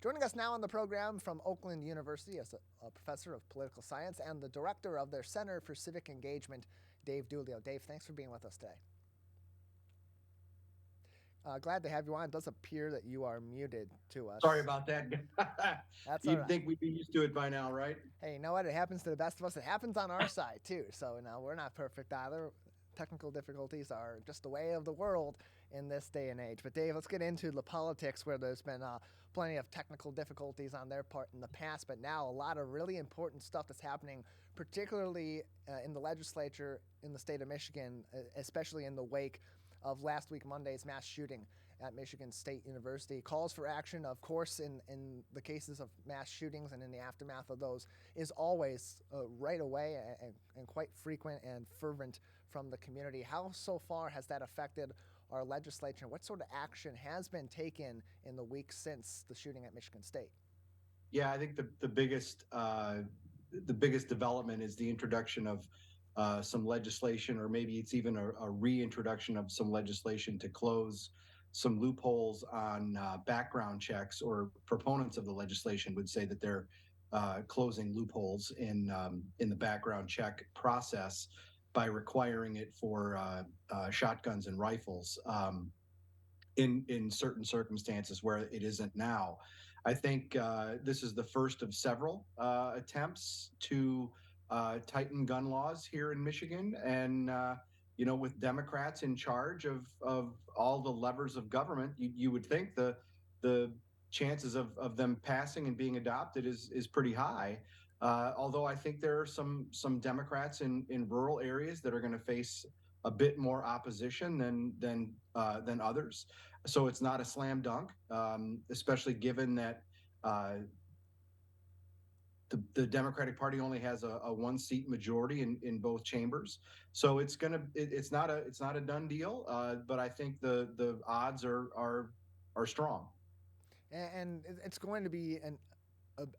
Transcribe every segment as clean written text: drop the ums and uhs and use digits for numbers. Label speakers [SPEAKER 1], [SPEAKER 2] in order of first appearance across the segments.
[SPEAKER 1] Joining us now on the program from Oakland University as a professor of political science and the director of their Center for Civic Engagement, Dave Dulio. Dave, thanks for being with us today. Glad to have you on. It does appear that you are muted to us.
[SPEAKER 2] Sorry about that.
[SPEAKER 1] That's all
[SPEAKER 2] You'd
[SPEAKER 1] right.
[SPEAKER 2] think we'd be used to it by now, right?
[SPEAKER 1] Hey, you know what? It happens to the best of us. It happens on our side, too. So, we're not perfect either. Technical difficulties are just the way of the world in this day and age. But Dave, let's get into the politics where there's been plenty of technical difficulties on their part in the past, but now a lot of really important stuff that's happening, particularly in the legislature in the state of Michigan, especially in the wake of last week Monday's mass shooting at Michigan State University. Calls for action, of course, in the cases of mass shootings and in the aftermath of those is always right away and quite frequent and fervent from the community. How so far has that affected our legislature? What sort of action has been taken in the weeks since the shooting at Michigan State?
[SPEAKER 2] Yeah, I think the biggest development is the introduction of some legislation, or maybe it's even a reintroduction of some legislation to close some loopholes on background checks, or proponents of the legislation would say that they're closing loopholes in the background check process by requiring it for shotguns and rifles in certain circumstances where it isn't now. I think this is the first of several attempts to tighten gun laws here in Michigan, and with Democrats in charge of all the levers of government, you would think the chances of them passing and being adopted is pretty high. Although I think there are some Democrats in rural areas that are going to face a bit more opposition than others. So it's not a slam dunk, especially given that the Democratic Party only has a one-seat majority in both chambers. So it's not a done deal, but I think the odds are strong.
[SPEAKER 1] And it's going to be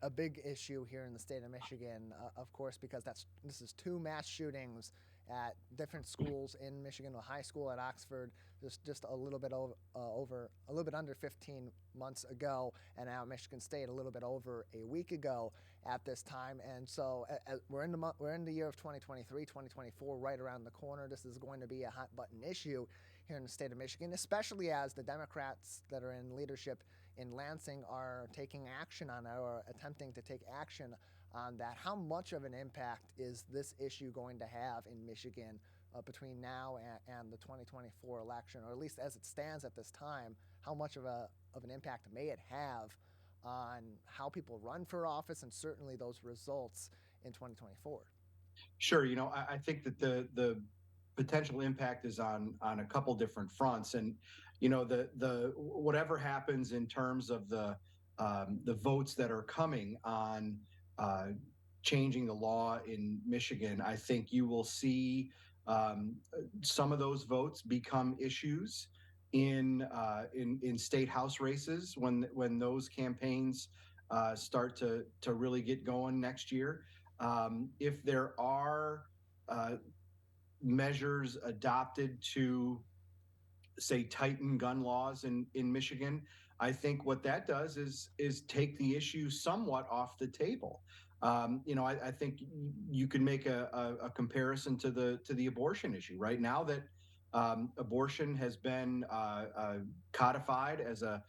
[SPEAKER 1] a big issue here in the state of Michigan, of course, because this is two mass shootings at different schools in Michigan. A high school at Oxford just a little bit under 15 months ago, and now Michigan State a little bit over a week ago at this time. And so we're in the year of 2023, 2024, right around the corner. This is going to be a hot button issue here in the state of Michigan, especially as the Democrats that are in leadership in Lansing are taking action on it, or attempting to take action on that. How much of an impact is this issue going to have in Michigan between now and the 2024 election, or at least as it stands at this time? How much of an impact may it have on how people run for office, and certainly those results in 2024?
[SPEAKER 2] Sure. I think that the potential impact is on a couple different fronts, and the whatever happens in terms of the votes that are coming on changing the law in Michigan, I think you will see some of those votes become issues in state house races when those campaigns start to really get going next year. If there are measures adopted to, say, tighten gun laws in Michigan, I think what that does is take the issue somewhat off the table. I think you can make a comparison to the abortion issue right now, that abortion has been codified as a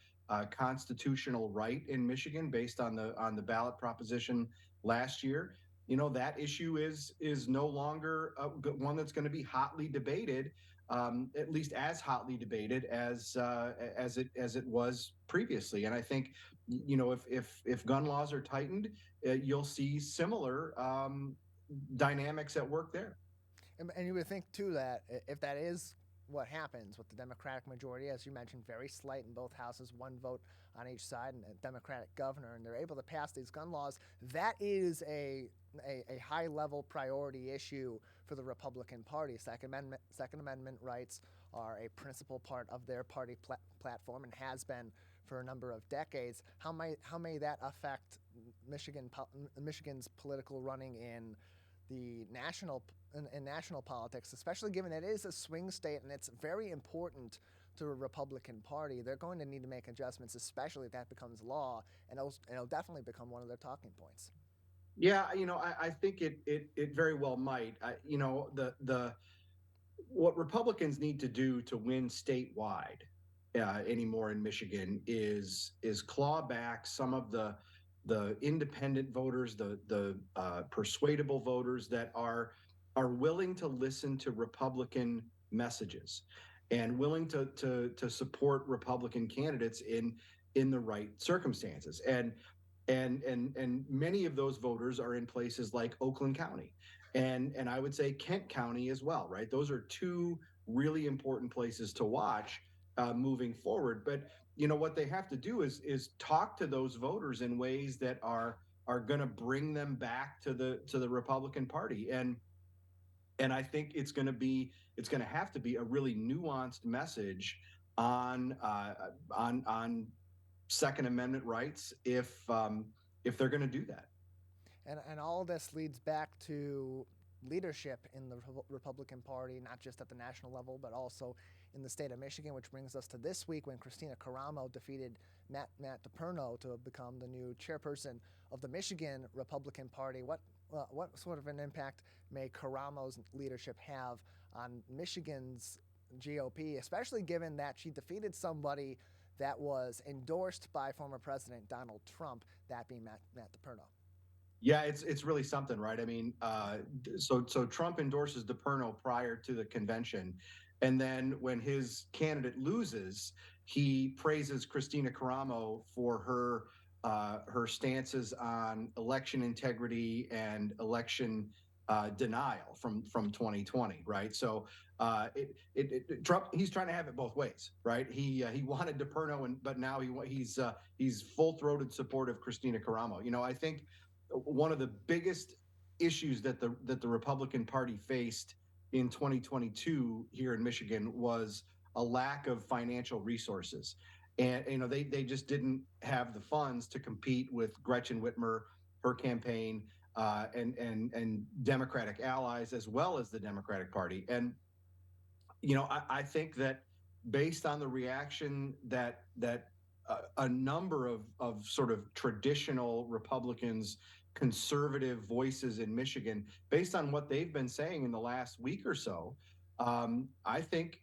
[SPEAKER 2] constitutional right in Michigan based on the ballot proposition last year. That issue is no longer one that's going to be hotly debated, at least as hotly debated as it was previously. And I think, if gun laws are tightened, you'll see similar dynamics at work there.
[SPEAKER 1] And you would think, too, that if that is what happens with the Democratic majority, as you mentioned, very slight in both houses, one vote on each side, and a Democratic governor, and they're able to pass these gun laws, that is a high-level priority issue for the Republican Party. Second Amendment rights are a principal part of their party platform, and has been for a number of decades. How may that affect Michigan's political running in the national politics, especially given it is a swing state, and it's very important to a Republican Party, they're going to need to make adjustments, especially if that becomes law, and it'll definitely become one of their talking points.
[SPEAKER 2] Yeah, I think it very well might. The what Republicans need to do to win statewide anymore in Michigan is claw back some of the independent voters, the persuadable voters that are willing to listen to Republican messages and willing to support Republican candidates in the right circumstances. And many of those voters are in places like Oakland County and I would say Kent County as well, right? Those are two really important places to watch moving forward. But what they have to do is talk to those voters in ways that are going to bring them back to the Republican Party. And I think it's going to have to be a really nuanced message on Second Amendment rights if they're going to do that.
[SPEAKER 1] And all of this leads back to leadership in the Republican Party, not just at the national level, but also in the state of Michigan, which brings us to this week when Kristina Karamo defeated Matt DePerno to become the new chairperson of the Michigan Republican Party. What sort of an impact may Karamo's leadership have on Michigan's GOP, especially given that she defeated somebody that was endorsed by former President Donald Trump, that being Matt DePerno?
[SPEAKER 2] Yeah, it's really something, right? I mean, so Trump endorses DePerno prior to the convention, and then when his candidate loses, he praises Kristina Karamo for her stances on election integrity and election denial from 2020, right? So Trump, he's trying to have it both ways, right? He wanted DePerno, but now he's full-throated support of Kristina Karamo. I think one of the biggest issues that the Republican Party faced in 2022 here in Michigan was a lack of financial resources. And they just didn't have the funds to compete with Gretchen Whitmer, her campaign, and Democratic allies, as well as the Democratic Party. And I think that based on the reaction that a number of sort of traditional Republicans, conservative voices in Michigan, based on what they've been saying in the last week or so, I think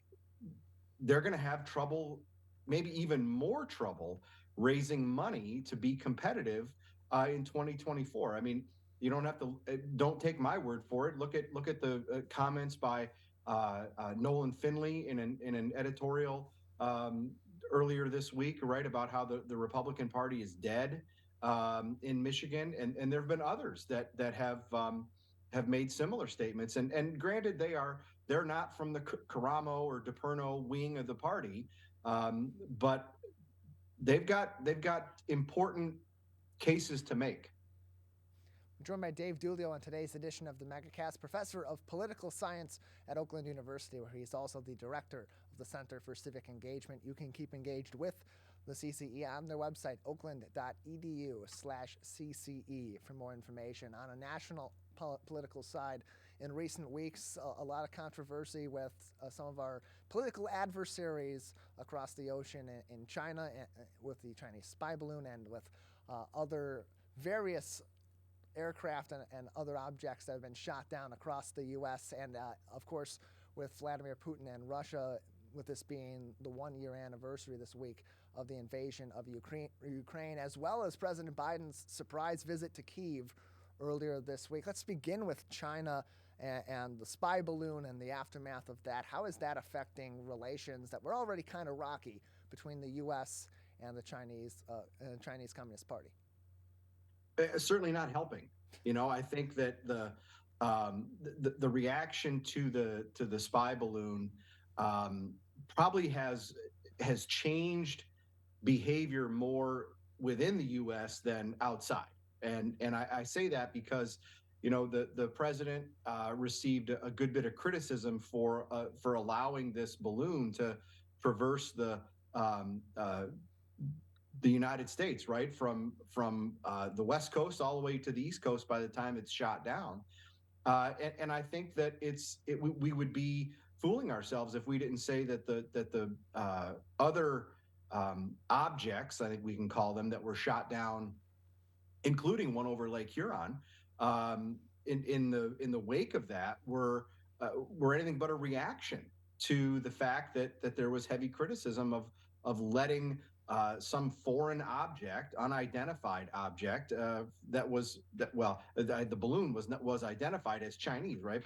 [SPEAKER 2] they're going to have trouble, maybe even more trouble, raising money to be competitive in 2024. I mean, you don't take my word for it. Look at the comments by Nolan Finley in an editorial earlier this week, right, about how the Republican Party is dead in Michigan, and there have been others that have made similar statements. And granted, they're not from the Karamo or DePerno wing of the party, but they've got important cases to make.
[SPEAKER 1] I'm joined by Dave Dulio on today's edition of the Megacast, professor of political science at Oakland University, where he's also the director of the Center for Civic Engagement. You can keep engaged with the CCE on their website, oakland.edu/CCE, for more information. On a national political side, in recent weeks, a lot of controversy with some of our political adversaries across the ocean in China, with the Chinese spy balloon and with other various aircraft and other objects that have been shot down across the U.S. And, of course, with Vladimir Putin and Russia, with this being the one-year anniversary this week of the invasion of Ukraine, as well as President Biden's surprise visit to Kyiv earlier this week. Let's begin with China and the spy balloon and the aftermath of that. How is that affecting relations that were already kind of rocky between the U.S. and the Chinese Communist Party?
[SPEAKER 2] Certainly not helping. I think that the reaction to the spy balloon probably has changed behavior more within the U.S. than outside, and I say that because the president received a good bit of criticism for allowing this balloon to traverse the United States, right, from the West Coast all the way to the East Coast by the time it's shot down. And I think that we would be fooling ourselves if we didn't say that the other objects, I think we can call them, that were shot down, including one over Lake Huron, in the wake of that were anything but a reaction to the fact that there was heavy criticism of letting some foreign object, unidentified object, the balloon was identified as Chinese, right?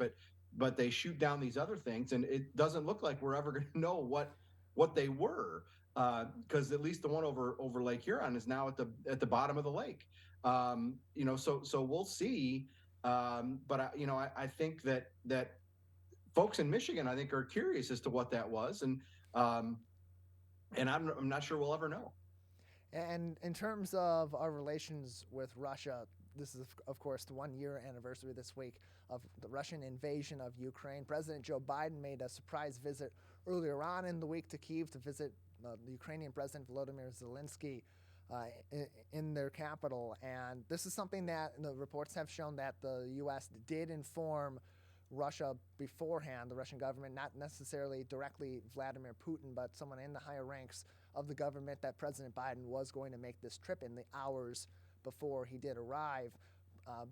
[SPEAKER 2] But they shoot down these other things, and it doesn't look like we're ever going to know what they were, because at least the one over Lake Huron is now at the bottom of the lake. So we'll see. But I think that folks in Michigan, I think, are curious as to what that was, and I'm not sure we'll ever know.
[SPEAKER 1] And in terms of our relations with Russia, this is, of course, the 1-year anniversary this week of the Russian invasion of Ukraine. President Joe Biden made a surprise visit earlier on in the week to Kyiv to visit the Ukrainian President Volodymyr Zelensky in their capital. And this is something that the reports have shown that the U.S. did inform Russia beforehand, the Russian government, not necessarily directly Vladimir Putin, but someone in the higher ranks of the government, that President Biden was going to make this trip in the hours before he did arrive.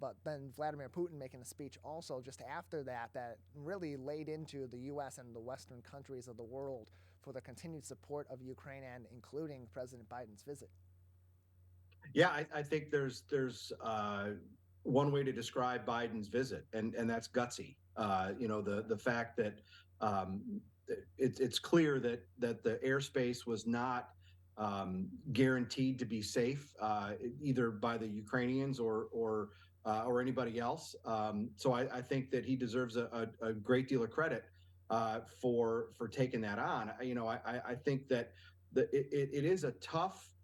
[SPEAKER 1] But then Vladimir Putin making a speech also just after that really laid into the U.S. and the Western countries of the world for the continued support of Ukraine, and including President Biden's visit.
[SPEAKER 2] Yeah, I think there's one way to describe Biden's visit, and that's gutsy. The fact that it's clear that the airspace was not guaranteed to be safe, either by the Ukrainians or anybody else. So I think that he deserves a great deal of credit for taking that on. I think that it is a tough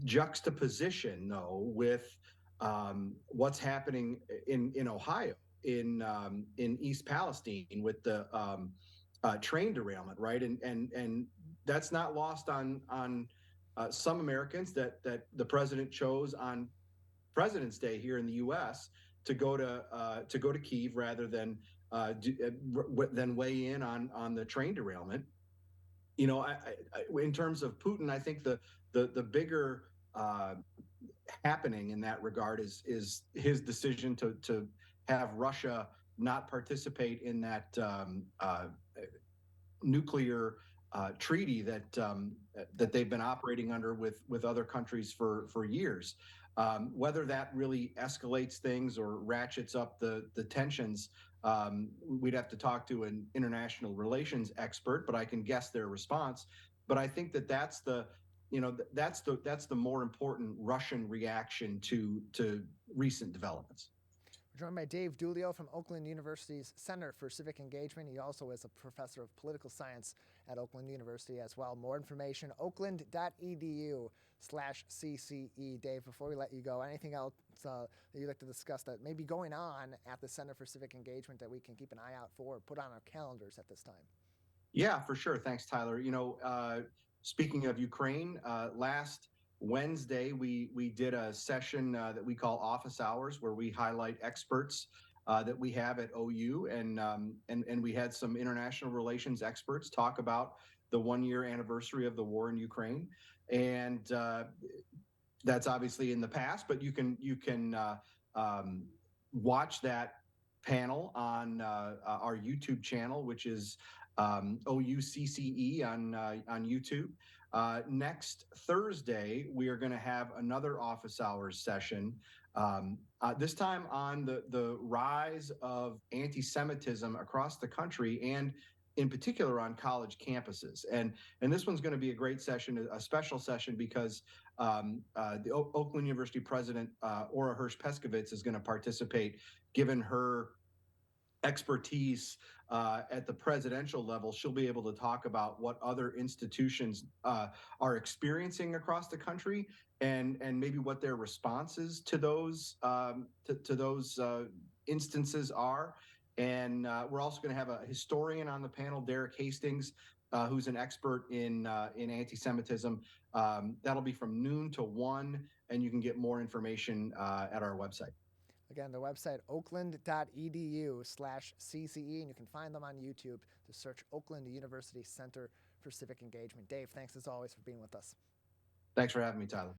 [SPEAKER 2] juxtaposition, though, with what's happening in Ohio, in East Palestine, with the train derailment, right? And that's not lost on some Americans that the president chose on President's Day here in the U.S. to go to Kyiv rather than weigh in on the train derailment. In terms of Putin, I think the bigger happening in that regard is his decision to have Russia not participate in that nuclear treaty that they've been operating under with other countries for years. Whether that really escalates things or ratchets up the tensions, we'd have to talk to an international relations expert, but I can guess their response. But I think that's the more important Russian reaction to recent developments.
[SPEAKER 1] We're joined by Dave Dulio from Oakland University's Center for Civic Engagement. He also is a professor of political science at Oakland University as well. More information, oakland.edu/CCE. Dave, before we let you go, anything else that you'd like to discuss that may be going on at the Center for Civic Engagement that we can keep an eye out for or put on our calendars at this time?
[SPEAKER 2] Yeah, for sure. Thanks, Tyler. Speaking of Ukraine, last Wednesday, we did a session that we call Office Hours, where we highlight experts that we have at OU, and we had some international relations experts talk about the 1-year anniversary of the war in Ukraine, and that's obviously in the past, but you can watch that panel on our YouTube channel, which is OUCCE on YouTube. Next Thursday, we are going to have another office hours session, this time on the rise of anti-Semitism across the country, and in particular on college campuses. And this one's going to be a great session, a special session, because the Oakland University president, Ora Hirsch-Peskovitz, is going to participate, given her expertise at the presidential level. She'll be able to talk about what other institutions are experiencing across the country, and maybe what their responses to those instances are. And we're also going to have a historian on the panel, Derek Hastings, who's an expert in anti-Semitism. That'll be from noon to 1, and you can get more information at our website.
[SPEAKER 1] Again, their website, oakland.edu/CCE, and you can find them on YouTube to search Oakland University Center for Civic Engagement. Dave, thanks as always for being with us.
[SPEAKER 2] Thanks for having me, Tyler.